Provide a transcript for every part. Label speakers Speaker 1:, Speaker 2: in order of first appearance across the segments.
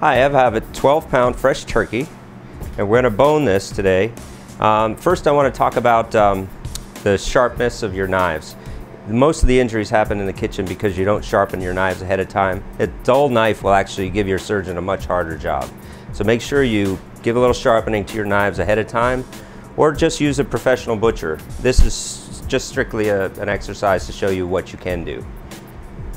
Speaker 1: Hi, I have a 12-pound fresh turkey, and we're going to bone this today. First, I want to talk about the sharpness of your knives. Most of the injuries happen in the kitchen because you don't sharpen your knives ahead of time. A dull knife will actually give your surgeon a much harder job. So make sure you give a little sharpening to your knives ahead of time, or just use a professional butcher. This is just strictly an exercise to show you what you can do.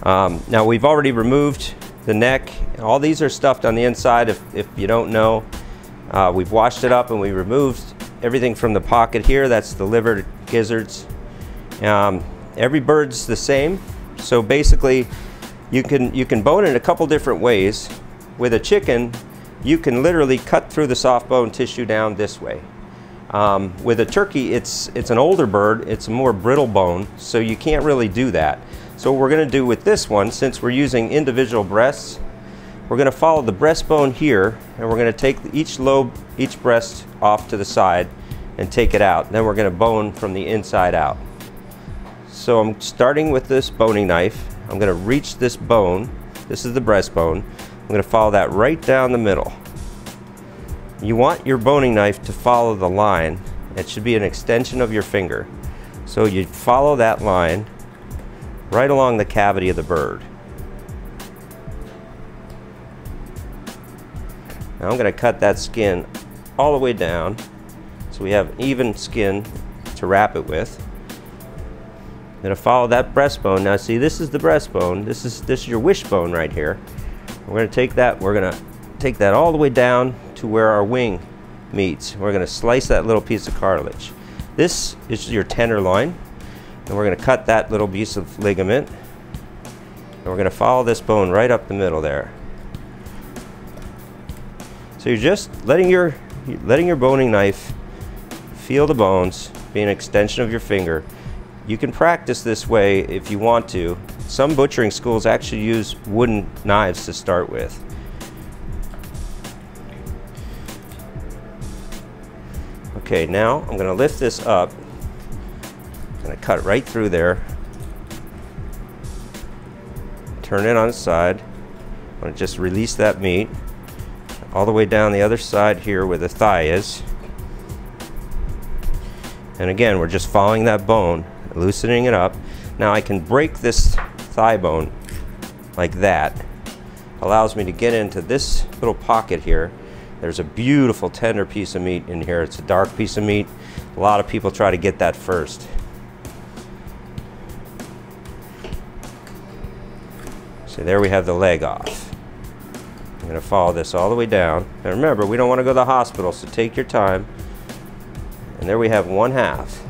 Speaker 1: Now we've already removed the neck. All these are stuffed on the inside if you don't know. We've washed it up and we removed everything from the pocket here. That's the liver, gizzards. Every bird's the same. So basically you can bone it a couple different ways. With a chicken, you can literally cut through the soft bone tissue down this way. With a turkey, it's an older bird, it's a more brittle bone, so you can't really do that. So what we're going to do with this one, since we're using individual breasts, we're going to follow the breastbone here, and we're going to take each lobe, each breast off to the side and take it out. Then we're going to bone from the inside out. So I'm starting with this boning knife. I'm going to reach this bone. This is the breastbone. I'm going to follow that right down the middle. You want your boning knife to follow the line. It should be an extension of your finger. So you follow that line right along the cavity of the bird. Now I'm going to cut that skin all the way down so we have even skin to wrap it with. I'm going to follow that breastbone. Now see, this is the breastbone. This is your wishbone right here. We're going to take that all the way down to where our wing meets. We're going to slice that little piece of cartilage. This is your tenderloin, and we're going to cut that little piece of ligament, and we're going to follow this bone right up the middle there. So you're just letting your boning knife feel the bones, be an extension of your finger. You can practice this way if you want to. Some butchering schools actually use wooden knives to start with. Okay, now I'm going to lift this up. I'm going to cut right through there. Turn it on its side. I'm going to just release that meat all the way down the other side here where the thigh is. And again, we're just following that bone, loosening it up. Now I can break this thigh bone like that. Allows me to get into this little pocket here. There's a beautiful tender piece of meat in here. It's a dark piece of meat. A lot of people try to get that first. So there we have the leg off. I'm going to follow this all the way down. And remember, we don't want to go to the hospital, so take your time. And there we have one half.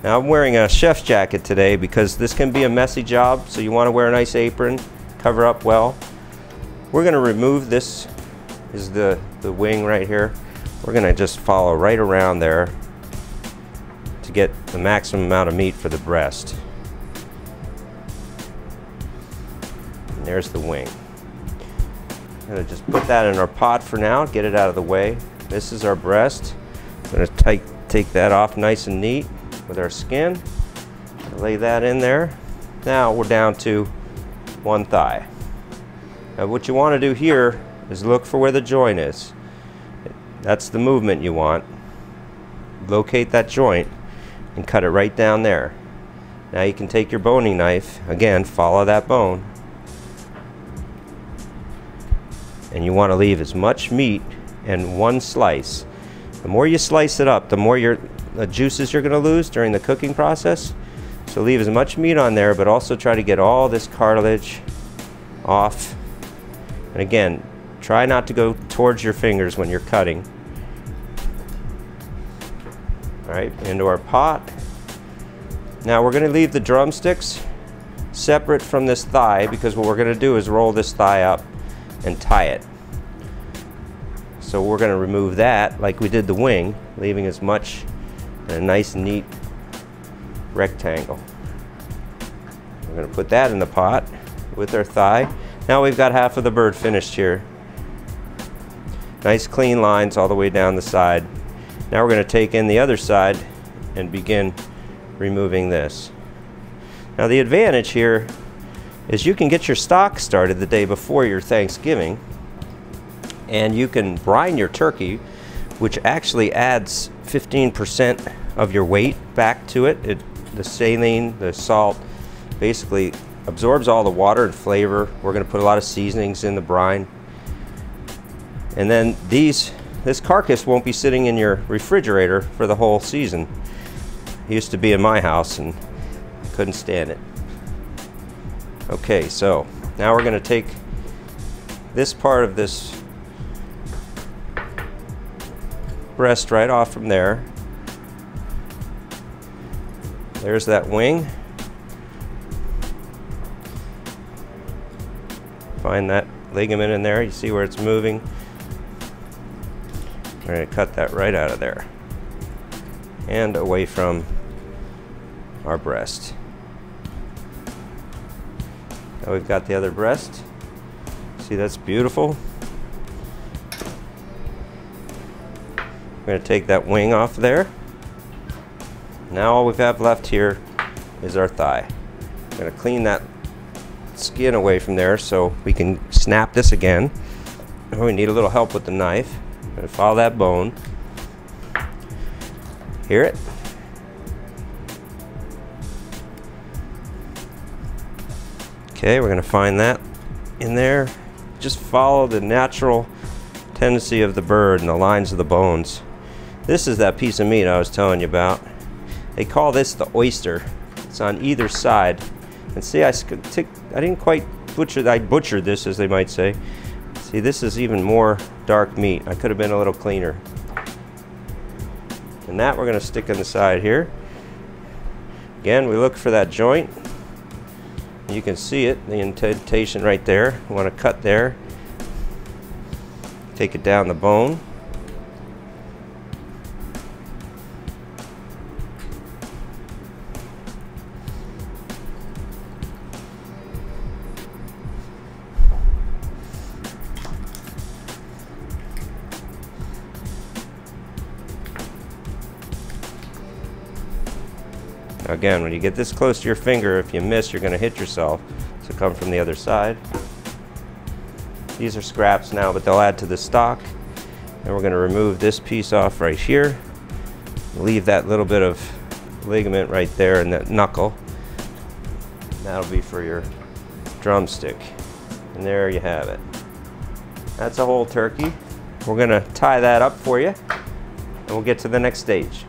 Speaker 1: Now I'm wearing a chef's jacket today because this can be a messy job, so you want to wear a nice apron, cover up well. We're going to remove this, is the wing right here. We're going to just follow right around there to get the maximum amount of meat for the breast. And there's the wing. I'm going to just put that in our pot for now, get it out of the way. This is our breast. I'm going to take that off nice and neat with our skin. Lay that in there. Now we're down to one thigh. Now what you want to do here is look for where the joint is. That's the movement you want. Locate that joint and cut it right down there. Now you can take your boning knife, again, follow that bone. And you want to leave as much meat in one slice. The more you slice it up, the more the juices you're going to lose during the cooking process. So leave as much meat on there, but also try to get all this cartilage off. And again, try not to go towards your fingers when you're cutting. All right, into our pot. Now we're going to leave the drumsticks separate from this thigh because what we're going to do is roll this thigh up and tie it. So we're going to remove that like we did the wing, leaving as much in a nice neat rectangle. We're going to put that in the pot with our thigh. Now we've got half of the bird finished here. Nice clean lines all the way down the side. Now we're going to take in the other side and begin removing this. Now the advantage here is you can get your stock started the day before your Thanksgiving, and you can brine your turkey, which actually adds 15% of your weight back to it. The saline, the salt, basically absorbs all the water and flavor. We're going to put a lot of seasonings in the brine. And then this carcass won't be sitting in your refrigerator for the whole season. It used to be in my house and I couldn't stand it. Okay, so now we're going to take this part of this breast right off from there. There's that wing. Find that ligament in there. You see where it's moving? We're going to cut that right out of there and away from our breast. Now we've got the other breast. See, that's beautiful. We're going to take that wing off there. Now all we have left here is our thigh. I'm going to clean that skin away from there so we can snap this again. Oh, we need a little help with the knife. I'm going to follow that bone. Hear it? Okay, we're going to find that in there. Just follow the natural tendency of the bird and the lines of the bones. This is that piece of meat I was telling you about. They call this the oyster. It's on either side. And see, I didn't quite butcher, I butchered this, as they might say. See, this is even more dark meat. I could have been a little cleaner. And that we're going to stick in the side here. Again, we look for that joint. You can see it, the indentation right there. We want to cut there. Take it down the bone. Again, when you get this close to your finger, if you miss, you're going to hit yourself. So come from the other side. These are scraps now, but they'll add to the stock. And we're going to remove this piece off right here. Leave that little bit of ligament right there and that knuckle. That'll be for your drumstick. And there you have it. That's a whole turkey. We're going to tie that up for you, and we'll get to the next stage.